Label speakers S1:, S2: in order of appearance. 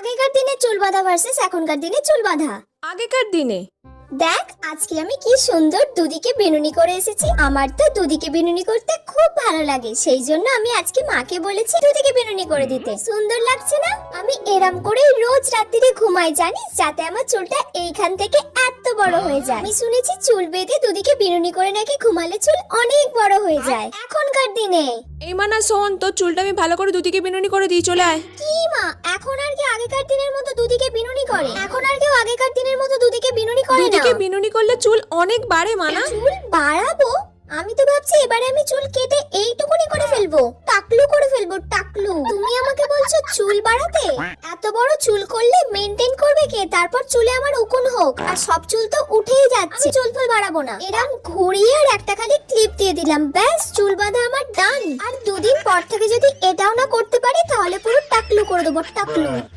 S1: আগেকার দিনে চুল বাঁধা ভার্সেস এখনকার দিনে চুল বাঁধা।
S2: আগেকার দিনে
S1: দেখ আজকে আমি কি সুন্দর দুদিকে বিনুনি করে এসেছি। আমার তো দুদিকে বিনুনি করতে খুব ভালো লাগে, সেই জন্য আমি আজকে মাকে বলেছি দুদিকে বিনুনি করে দিতে। সুন্দর লাগছে না? আমি এরম করে রোজ রাত্রিরে ঘুমাই জানিস, যাতে আমার চুলটা এইখান থেকে এত বড় হয়ে যায়। আমি শুনেছি চুল বেঁধে দুদিকে বিনুনি করে নাকি ঘুমালে চুল অনেক বড় হয়ে যায় এখনকার দিনে।
S2: এই মানা শোন, তোর চুলটা আমি ভালো করে দুদিকে বিনুনি করে দিই, চলে আয়।
S1: কি মা, এখন আর কি আগেকার দিনের মতো দুদিকে বিনুনি করে? এখন আর কেউ আগেকার দিনের মতো দুদিকে বিনুনি করে না।
S2: দুদিকে বিনুনি করলে চুল অনেক বাড়ে মানা।
S1: চুল বাড়াবো? আমি তো ভাবছি এবারে আমি চুল কেটে এইটুকুনি করে ফেলবো, টাকলু করে ফেলবো, টাকলু। তুমি আমাকে বলছো চুল বাড়াতে? এত বড় চুল করলে মেনটেন করবে কে? তারপর চুলে আমার উকুন হোক, আর সব চুল তো উঠেই যাচ্ছে। চুল ফুল বাড়াবো না, এরকম ঘুরিয়ে আর একটা খালি ক্লিপ দিয়ে দিলাম, ব্যাস চুল বাঁধা আমার ডান। আর দুদিন পর থেকে যদি এটাও না করতে পারি তাহলে পুরো টাকলু করে দেবো, টাকলু।